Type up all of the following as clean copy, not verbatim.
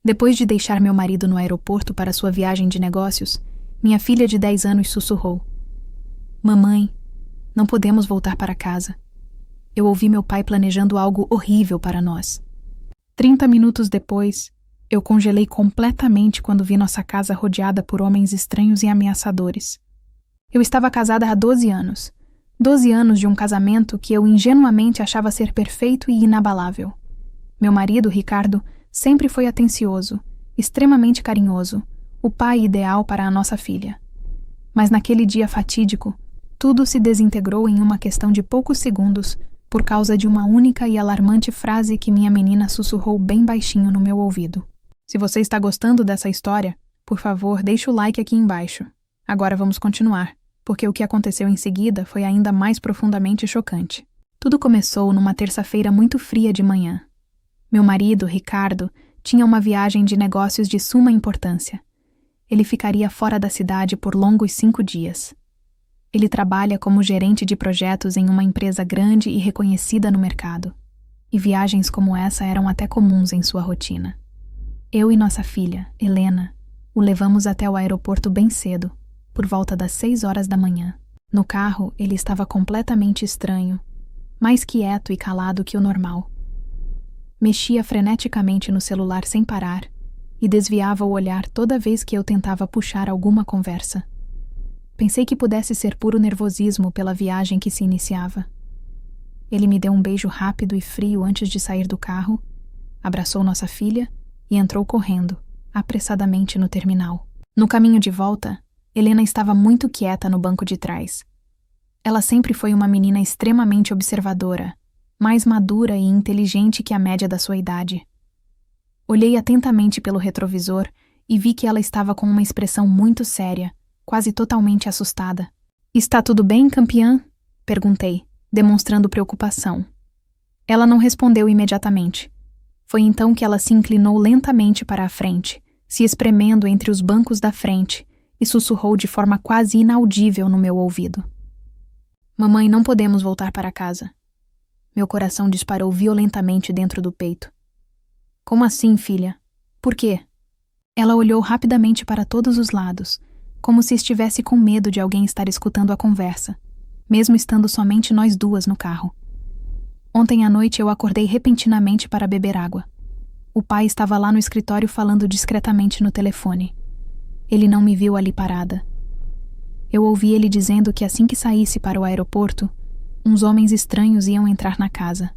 Depois de deixar meu marido no aeroporto para sua viagem de negócios, minha filha de 10 anos sussurrou: "Mamãe, não podemos voltar para casa. Eu ouvi meu pai planejando algo horrível para nós." 30 minutos depois, eu congelei completamente quando vi nossa casa rodeada por homens estranhos e ameaçadores. Eu estava casada há 12 anos. 12 anos de um casamento que eu ingenuamente achava ser perfeito e inabalável. Meu marido, Ricardo, sempre foi atencioso, extremamente carinhoso, o pai ideal para a nossa filha. Mas naquele dia fatídico, tudo se desintegrou em uma questão de poucos segundos por causa de uma única e alarmante frase que minha menina sussurrou bem baixinho no meu ouvido. Se você está gostando dessa história, por favor, deixe o like aqui embaixo. Agora vamos continuar, porque o que aconteceu em seguida foi ainda mais profundamente chocante. Tudo começou numa terça-feira muito fria de manhã. Meu marido, Ricardo, tinha uma viagem de negócios de suma importância. Ele ficaria fora da cidade por longos 5 dias. Ele trabalha como gerente de projetos em uma empresa grande e reconhecida no mercado. E viagens como essa eram até comuns em sua rotina. Eu e nossa filha, Helena, o levamos até o aeroporto bem cedo, por volta das 6 horas da manhã. No carro, ele estava completamente estranho, mais quieto e calado que o normal. Mexia freneticamente no celular sem parar e desviava o olhar toda vez que eu tentava puxar alguma conversa. Pensei que pudesse ser puro nervosismo pela viagem que se iniciava. Ele me deu um beijo rápido e frio antes de sair do carro, abraçou nossa filha e entrou correndo, apressadamente no terminal. No caminho de volta, Helena estava muito quieta no banco de trás. Ela sempre foi uma menina extremamente observadora, mais madura e inteligente que a média da sua idade. Olhei atentamente pelo retrovisor e vi que ela estava com uma expressão muito séria, quase totalmente assustada. "Está tudo bem, campeã?" perguntei, demonstrando preocupação. Ela não respondeu imediatamente. Foi então que ela se inclinou lentamente para a frente, se espremendo entre os bancos da frente, e sussurrou de forma quase inaudível no meu ouvido: "Mamãe, não podemos voltar para casa." Meu coração disparou violentamente dentro do peito. "Como assim, filha? Por quê?" Ela olhou rapidamente para todos os lados, como se estivesse com medo de alguém estar escutando a conversa, mesmo estando somente nós duas no carro. "Ontem à noite eu acordei repentinamente para beber água. O pai estava lá no escritório falando discretamente no telefone. Ele não me viu ali parada. Eu ouvi ele dizendo que assim que saísse para o aeroporto, uns homens estranhos iam entrar na casa.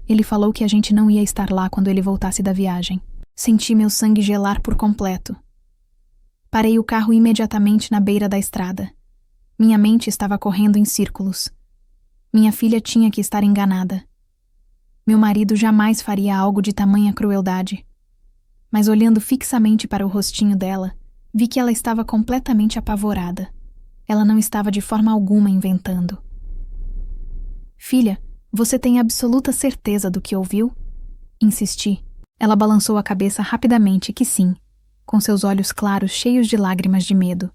Ele falou que a gente não ia estar lá quando ele voltasse da viagem. Senti meu sangue gelar por completo. Parei o carro imediatamente na beira da estrada. Minha mente estava correndo em círculos. Minha filha tinha que estar enganada. Meu marido jamais faria algo de tamanha crueldade. Mas olhando fixamente para o rostinho dela, vi que ela estava completamente apavorada. Ela não estava de forma alguma inventando. "Filha, você tem absoluta certeza do que ouviu?" Insisti. Ela balançou a cabeça rapidamente que sim, com seus olhos claros cheios de lágrimas de medo.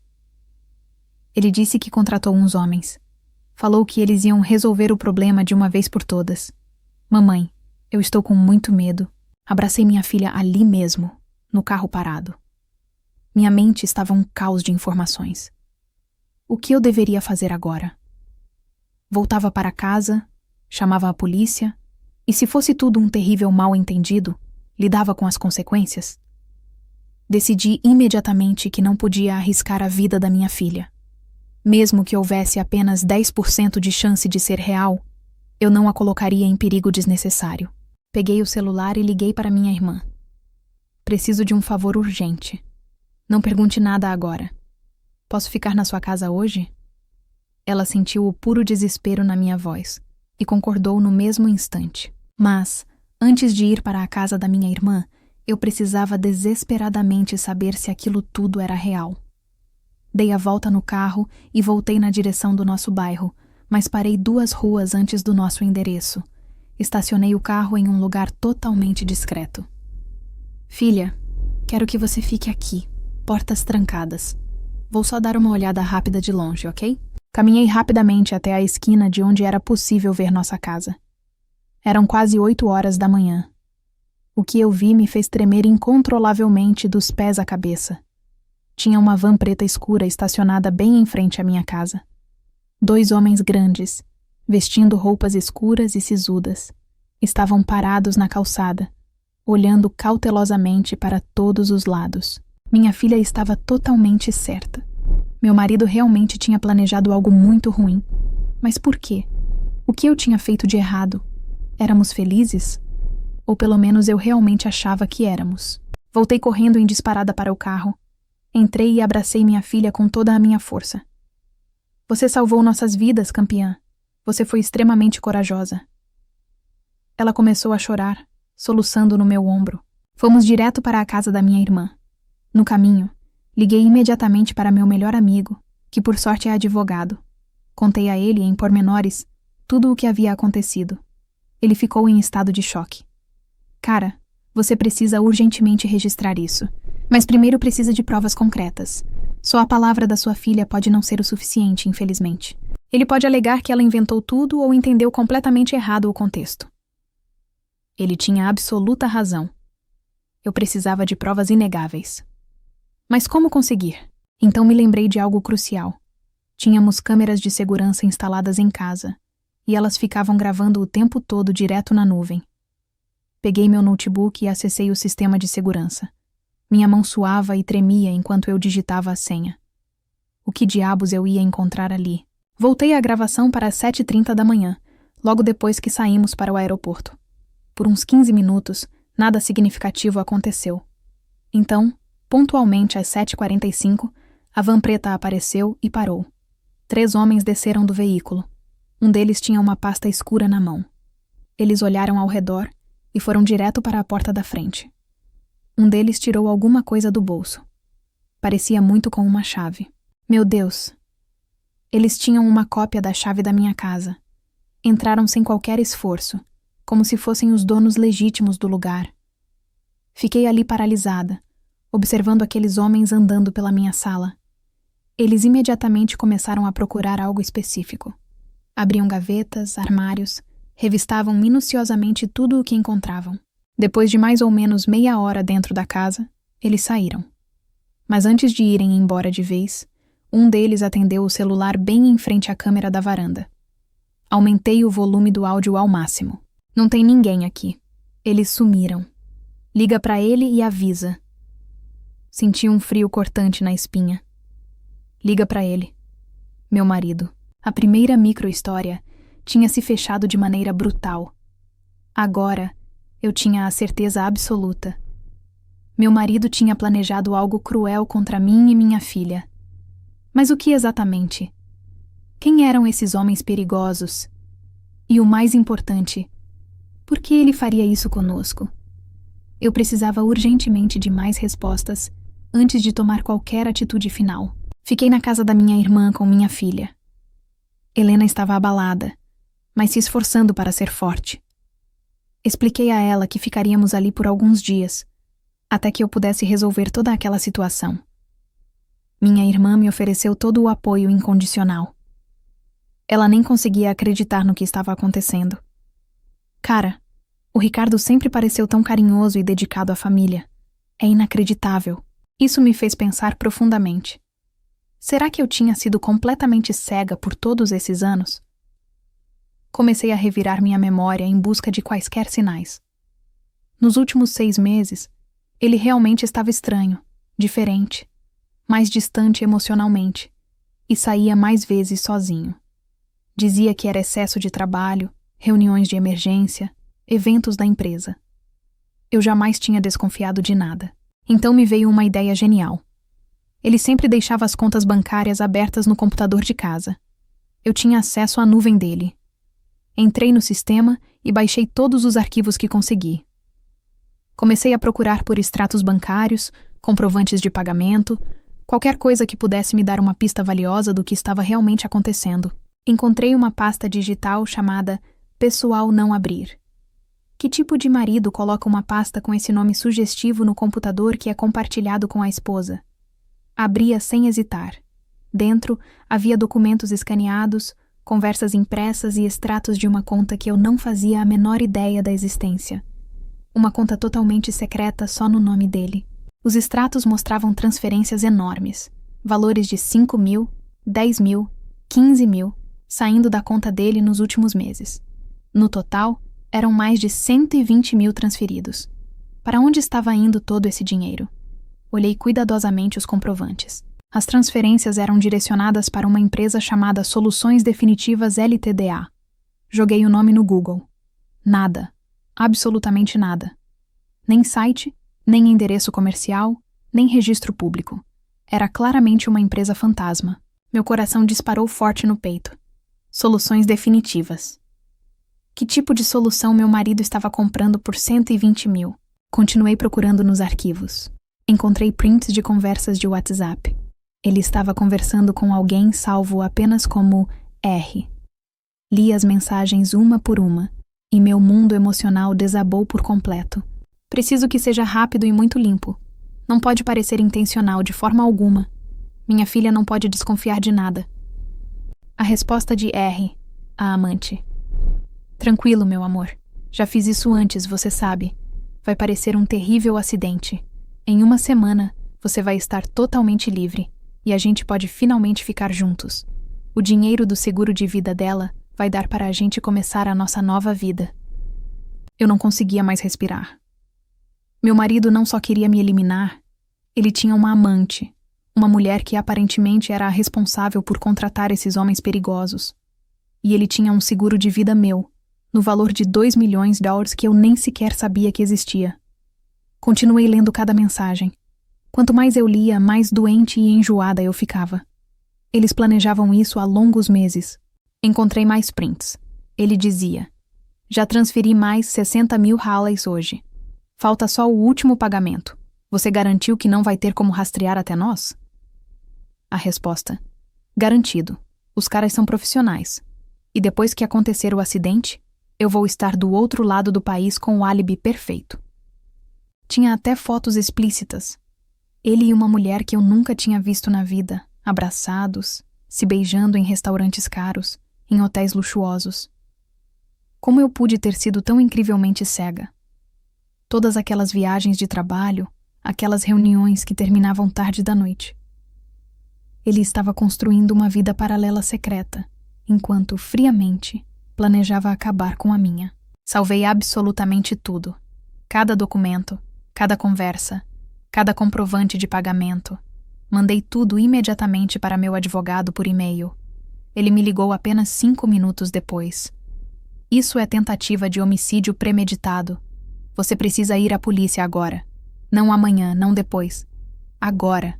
"Ele disse que contratou uns homens. Falou que eles iam resolver o problema de uma vez por todas. Mamãe, eu estou com muito medo." Abracei minha filha ali mesmo, no carro parado. Minha mente estava um caos de informações. O que eu deveria fazer agora? Voltava para casa, chamava a polícia, e se fosse tudo um terrível mal-entendido, lidava com as consequências? Decidi imediatamente que não podia arriscar a vida da minha filha. Mesmo que houvesse apenas 10% de chance de ser real, eu não a colocaria em perigo desnecessário. Peguei o celular e liguei para minha irmã. "Preciso de um favor urgente. Não pergunte nada agora. Posso ficar na sua casa hoje?" Ela sentiu o puro desespero na minha voz e concordou no mesmo instante. Mas, antes de ir para a casa da minha irmã, eu precisava desesperadamente saber se aquilo tudo era real. Dei a volta no carro e voltei na direção do nosso bairro, mas parei 2 ruas antes do nosso endereço. Estacionei o carro em um lugar totalmente discreto. "Filha, quero que você fique aqui, portas trancadas. Vou só dar uma olhada rápida de longe, ok?" Caminhei rapidamente até a esquina de onde era possível ver nossa casa. Eram quase 8 horas da manhã. O que eu vi me fez tremer incontrolavelmente dos pés à cabeça. Tinha uma van preta escura estacionada bem em frente à minha casa. 2 homens grandes, vestindo roupas escuras e sisudas, estavam parados na calçada, olhando cautelosamente para todos os lados. Minha filha estava totalmente certa. Meu marido realmente tinha planejado algo muito ruim. Mas por quê? O que eu tinha feito de errado? Éramos felizes? Ou pelo menos eu realmente achava que éramos. Voltei correndo em disparada para o carro. Entrei e abracei minha filha com toda a minha força. Você salvou nossas vidas, campeã. Você foi extremamente corajosa. Ela começou a chorar, soluçando no meu ombro. Fomos direto para a casa da minha irmã. No caminho, liguei imediatamente para meu melhor amigo, que por sorte é advogado. Contei a ele, em pormenores, tudo o que havia acontecido. Ele ficou em estado de choque. Cara, você precisa urgentemente registrar isso. Mas primeiro precisa de provas concretas. Só a palavra da sua filha pode não ser o suficiente, infelizmente. Ele pode alegar que ela inventou tudo ou entendeu completamente errado o contexto. Ele tinha absoluta razão. Eu precisava de provas inegáveis. Mas como conseguir? Então me lembrei de algo crucial. Tínhamos câmeras de segurança instaladas em casa, e elas ficavam gravando o tempo todo direto na nuvem. Peguei meu notebook e acessei o sistema de segurança. Minha mão suava e tremia enquanto eu digitava a senha. O que diabos eu ia encontrar ali? Voltei à gravação para as 7h30 da manhã, logo depois que saímos para o aeroporto. Por uns 15 minutos, nada significativo aconteceu. Então, pontualmente às 7h45, a van preta apareceu e parou. 3 homens desceram do veículo. Um deles tinha uma pasta escura na mão. Eles olharam ao redor e foram direto para a porta da frente. Um deles tirou alguma coisa do bolso. Parecia muito com uma chave. Meu Deus! Eles tinham uma cópia da chave da minha casa. Entraram sem qualquer esforço, como se fossem os donos legítimos do lugar. Fiquei ali paralisada, observando aqueles homens andando pela minha sala. Eles imediatamente começaram a procurar algo específico. Abriam gavetas, armários, revistavam minuciosamente tudo o que encontravam. Depois de mais ou menos meia hora dentro da casa, eles saíram. Mas antes de irem embora de vez, um deles atendeu o celular bem em frente à câmera da varanda. Aumentei o volume do áudio ao máximo. Não tem ninguém aqui. Eles sumiram. Liga pra ele e avisa. Senti um frio cortante na espinha. Liga pra ele. Meu marido. A primeira micro-história tinha se fechado de maneira brutal. Agora, eu tinha a certeza absoluta. Meu marido tinha planejado algo cruel contra mim e minha filha. Mas o que exatamente? Quem eram esses homens perigosos? E o mais importante, por que ele faria isso conosco? Eu precisava urgentemente de mais respostas antes de tomar qualquer atitude final. Fiquei na casa da minha irmã com minha filha. Helena estava abalada, mas se esforçando para ser forte. Expliquei a ela que ficaríamos ali por alguns dias, até que eu pudesse resolver toda aquela situação. Minha irmã me ofereceu todo o apoio incondicional. Ela nem conseguia acreditar no que estava acontecendo. Cara, o Ricardo sempre pareceu tão carinhoso e dedicado à família. É inacreditável. Isso me fez pensar profundamente. Será que eu tinha sido completamente cega por todos esses anos? Comecei a revirar minha memória em busca de quaisquer sinais. Nos últimos 6 meses, ele realmente estava estranho, diferente, mais distante emocionalmente, e saía mais vezes sozinho. Dizia que era excesso de trabalho, reuniões de emergência, eventos da empresa. Eu jamais tinha desconfiado de nada. Então me veio uma ideia genial. Ele sempre deixava as contas bancárias abertas no computador de casa. Eu tinha acesso à nuvem dele. Entrei no sistema e baixei todos os arquivos que consegui. Comecei a procurar por extratos bancários, comprovantes de pagamento, qualquer coisa que pudesse me dar uma pista valiosa do que estava realmente acontecendo. Encontrei uma pasta digital chamada Pessoal Não Abrir. Que tipo de marido coloca uma pasta com esse nome sugestivo no computador que é compartilhado com a esposa? Abria sem hesitar. Dentro havia documentos escaneados, conversas impressas e extratos de uma conta que eu não fazia a menor ideia da existência. Uma conta totalmente secreta só no nome dele. Os extratos mostravam transferências enormes, valores de 5 mil, 10 mil, 15 mil, saindo da conta dele nos últimos meses. No total, eram mais de 120 mil transferidos. Para onde estava indo todo esse dinheiro? Olhei cuidadosamente os comprovantes. As transferências eram direcionadas para uma empresa chamada Soluções Definitivas Ltda. Joguei o nome no Google. Nada. Absolutamente nada. Nem site, nem endereço comercial, nem registro público. Era claramente uma empresa fantasma. Meu coração disparou forte no peito. Soluções definitivas. Que tipo de solução meu marido estava comprando por 120 mil? Continuei procurando nos arquivos. Encontrei prints de conversas de WhatsApp. Ele estava conversando com alguém salvo apenas como R. Li as mensagens uma por uma, e meu mundo emocional desabou por completo. Preciso que seja rápido e muito limpo. Não pode parecer intencional de forma alguma. Minha filha não pode desconfiar de nada. A resposta de R, a amante. Tranquilo, meu amor. Já fiz isso antes, você sabe. Vai parecer um terrível acidente. Em uma semana, você vai estar totalmente livre e a gente pode finalmente ficar juntos. O dinheiro do seguro de vida dela vai dar para a gente começar a nossa nova vida. Eu não conseguia mais respirar. Meu marido não só queria me eliminar, ele tinha uma amante, uma mulher que aparentemente era a responsável por contratar esses homens perigosos. E ele tinha um seguro de vida meu, no valor de $2 milhões que eu nem sequer sabia que existia. Continuei lendo cada mensagem. Quanto mais eu lia, mais doente e enjoada eu ficava. Eles planejavam isso há longos meses. Encontrei mais prints. Ele dizia: já transferi mais 60 mil Halleys hoje. Falta só o último pagamento. Você garantiu que não vai ter como rastrear até nós? A resposta: garantido. Os caras são profissionais. E depois que acontecer o acidente, eu vou estar do outro lado do país com o álibi perfeito. Tinha até fotos explícitas. Ele e uma mulher que eu nunca tinha visto na vida, abraçados, se beijando em restaurantes caros, em hotéis luxuosos. Como eu pude ter sido tão incrivelmente cega? Todas aquelas viagens de trabalho, aquelas reuniões que terminavam tarde da noite. Ele estava construindo uma vida paralela secreta, enquanto, friamente, planejava acabar com a minha. Salvei absolutamente tudo. Cada documento, cada conversa, cada comprovante de pagamento. Mandei tudo imediatamente para meu advogado por e-mail. Ele me ligou apenas 5 minutos depois. Isso é tentativa de homicídio premeditado. Você precisa ir à polícia agora. Não amanhã, não depois. Agora.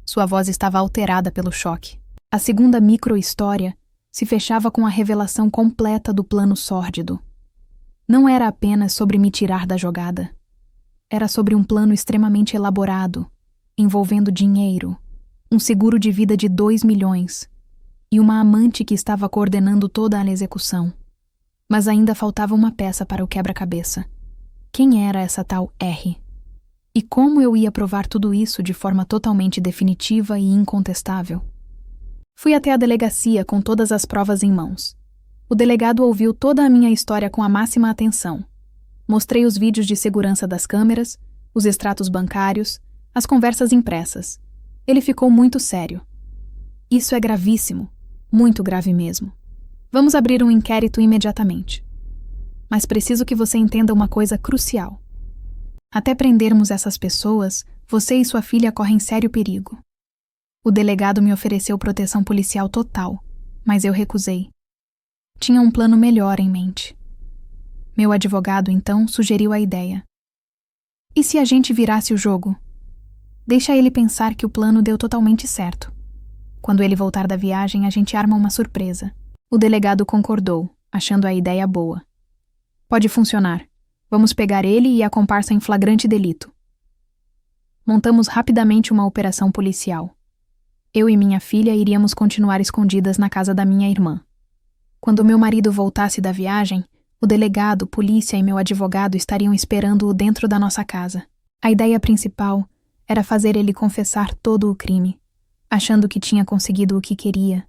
Sua voz estava alterada pelo choque. A segunda micro-história se fechava com a revelação completa do plano sórdido. Não era apenas sobre me tirar da jogada. Era sobre um plano extremamente elaborado, envolvendo dinheiro, um seguro de vida de 2 milhões e uma amante que estava coordenando toda a execução. Mas ainda faltava uma peça para o quebra-cabeça. Quem era essa tal R? E como eu ia provar tudo isso de forma totalmente definitiva e incontestável? Fui até a delegacia com todas as provas em mãos. O delegado ouviu toda a minha história com a máxima atenção. Mostrei os vídeos de segurança das câmeras, os extratos bancários, as conversas impressas. Ele ficou muito sério. Isso é gravíssimo, muito grave mesmo. Vamos abrir um inquérito imediatamente. Mas preciso que você entenda uma coisa crucial. Até prendermos essas pessoas, você e sua filha correm sério perigo. O delegado me ofereceu proteção policial total, mas eu recusei. Tinha um plano melhor em mente. Meu advogado, então, sugeriu a ideia. E se a gente virasse o jogo? Deixa ele pensar que o plano deu totalmente certo. Quando ele voltar da viagem, a gente arma uma surpresa. O delegado concordou, achando a ideia boa. Pode funcionar. Vamos pegar ele e a comparsa em flagrante delito. Montamos rapidamente uma operação policial. Eu e minha filha iríamos continuar escondidas na casa da minha irmã. Quando meu marido voltasse da viagem, o delegado, polícia e meu advogado estariam esperando-o dentro da nossa casa. A ideia principal era fazer ele confessar todo o crime, achando que tinha conseguido o que queria,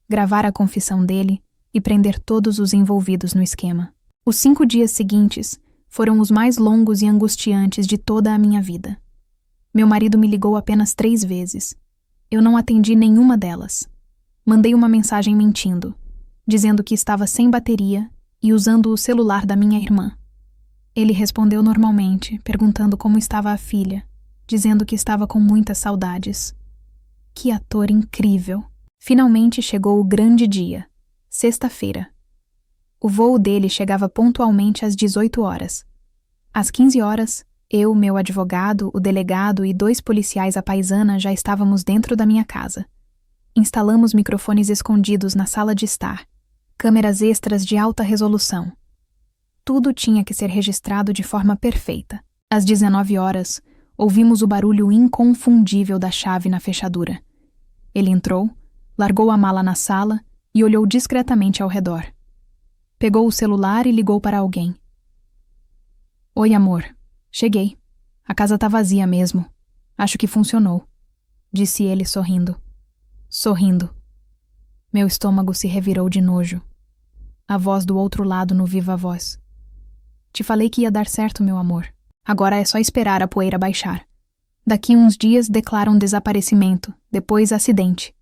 gravar a confissão dele e prender todos os envolvidos no esquema. Os 5 dias seguintes Foram os mais longos e angustiantes de toda a minha vida. Meu marido me ligou apenas 3 vezes. Eu não atendi nenhuma delas. Mandei uma mensagem mentindo, dizendo que estava sem bateria e usando o celular da minha irmã. Ele respondeu normalmente, perguntando como estava a filha, dizendo que estava com muitas saudades. Que ator incrível! Finalmente chegou o grande dia, sexta-feira. O voo dele chegava pontualmente às 18 horas. Às 15 horas, eu, meu advogado, o delegado e 2 policiais à paisana já estávamos dentro da minha casa. Instalamos microfones escondidos na sala de estar, câmeras extras de alta resolução. Tudo tinha que ser registrado de forma perfeita. Às 19 horas, ouvimos o barulho inconfundível da chave na fechadura. Ele entrou, largou a mala na sala e olhou discretamente ao redor. Pegou o celular e ligou para alguém. Oi, amor. Cheguei. A casa tá vazia mesmo. Acho que funcionou, disse ele sorrindo. Meu estômago se revirou de nojo. A voz do outro lado no viva voz. Te falei que ia dar certo, meu amor. Agora é só esperar a poeira baixar. Daqui uns dias declaram desaparecimento, depois acidente.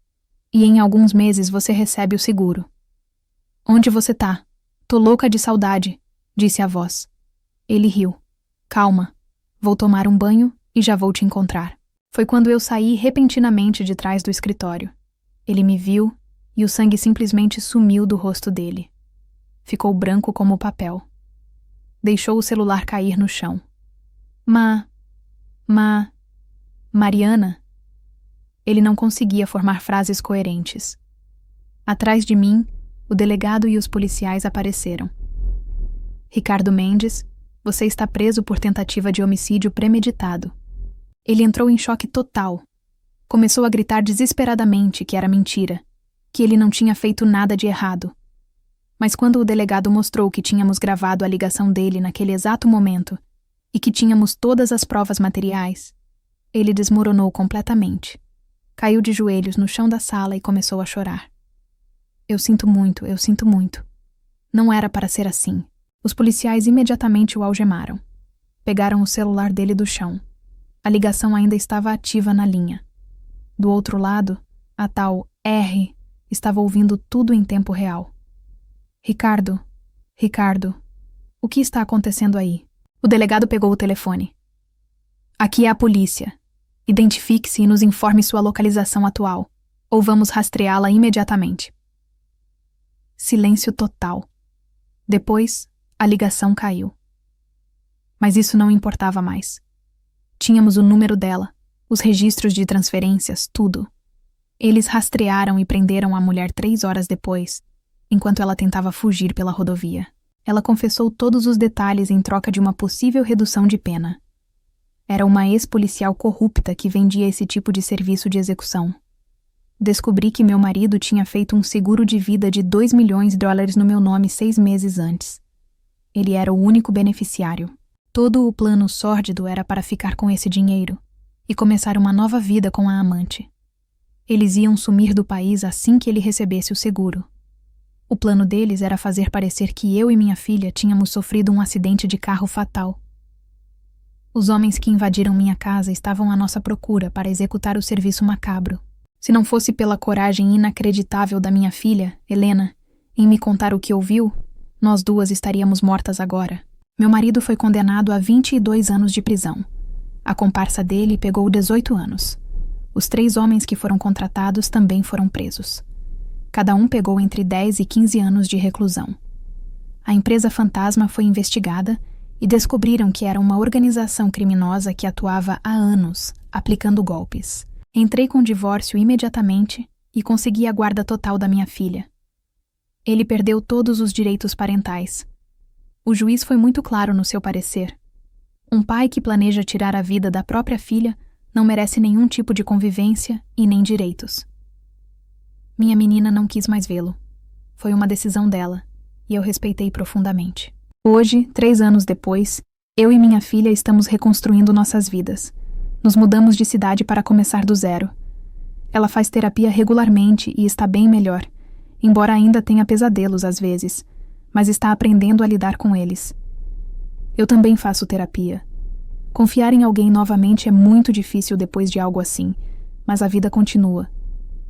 E em alguns meses você recebe o seguro. Onde você tá? Tô louca de saudade, disse a voz. Ele riu. Calma, vou tomar um banho e já vou te encontrar. Foi quando eu saí repentinamente de trás do escritório. Ele me viu e o sangue simplesmente sumiu do rosto dele. Ficou branco como papel. Deixou o celular cair no chão. Mariana? Ele não conseguia formar frases coerentes. Atrás de mim, o delegado e os policiais apareceram. Ricardo Mendes, você está preso por tentativa de homicídio premeditado. Ele entrou em choque total. Começou a gritar desesperadamente que era mentira, que ele não tinha feito nada de errado. Mas quando o delegado mostrou que tínhamos gravado a ligação dele naquele exato momento e que tínhamos todas as provas materiais, ele desmoronou completamente. Caiu de joelhos no chão da sala e começou a chorar. Eu sinto muito. Não era para ser assim. Os policiais imediatamente o algemaram. Pegaram o celular dele do chão. A ligação ainda estava ativa na linha. Do outro lado, a tal R estava ouvindo tudo em tempo real. Ricardo, o que está acontecendo aí? O delegado pegou o telefone. Aqui é a polícia. Identifique-se e nos informe sua localização atual, ou vamos rastreá-la imediatamente. Silêncio total. Depois, a ligação caiu. Mas isso não importava mais. Tínhamos o número dela, os registros de transferências, tudo. Eles rastrearam e prenderam a mulher 3 horas depois, enquanto ela tentava fugir pela rodovia. Ela confessou todos os detalhes em troca de uma possível redução de pena. Era uma ex-policial corrupta que vendia esse tipo de serviço de execução. Descobri que meu marido tinha feito um seguro de vida de $2 milhões no meu nome 6 meses antes. Ele era o único beneficiário. Todo o plano sórdido era para ficar com esse dinheiro e começar uma nova vida com a amante. Eles iam sumir do país assim que ele recebesse o seguro. O plano deles era fazer parecer que eu e minha filha tínhamos sofrido um acidente de carro fatal. Os homens que invadiram minha casa estavam à nossa procura para executar o serviço macabro. Se não fosse pela coragem inacreditável da minha filha, Helena, em me contar o que ouviu, nós 2 estaríamos mortas agora. Meu marido foi condenado a 22 anos de prisão. A comparsa dele pegou 18 anos. Os 3 homens que foram contratados também foram presos. Cada um pegou entre 10 e 15 anos de reclusão. A empresa fantasma foi investigada e descobriram que era uma organização criminosa que atuava há anos, aplicando golpes. Entrei com divórcio imediatamente e consegui a guarda total da minha filha. Ele perdeu todos os direitos parentais. O juiz foi muito claro no seu parecer. Um pai que planeja tirar a vida da própria filha não merece nenhum tipo de convivência e nem direitos. Minha menina não quis mais vê-lo. Foi uma decisão dela, e eu respeitei profundamente. Hoje, 3 anos depois, eu e minha filha estamos reconstruindo nossas vidas. Nos mudamos de cidade para começar do zero. Ela faz terapia regularmente e está bem melhor, embora ainda tenha pesadelos às vezes, mas está aprendendo a lidar com eles. Eu também faço terapia. Confiar em alguém novamente é muito difícil depois de algo assim, mas a vida continua,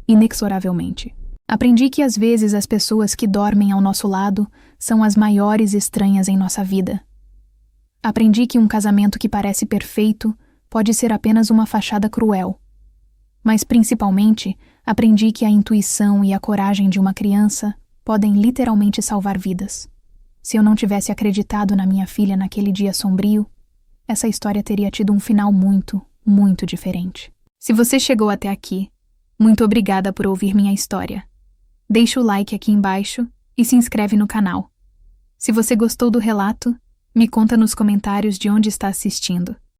inexoravelmente. Aprendi que às vezes as pessoas que dormem ao nosso lado são as maiores estranhas em nossa vida. Aprendi que um casamento que parece perfeito pode ser apenas uma fachada cruel. Mas principalmente, aprendi que a intuição e a coragem de uma criança podem literalmente salvar vidas. Se eu não tivesse acreditado na minha filha naquele dia sombrio, essa história teria tido um final muito, muito diferente. Se você chegou até aqui, muito obrigada por ouvir minha história. Deixa o like aqui embaixo e se inscreve no canal. Se você gostou do relato, me conta nos comentários de onde está assistindo.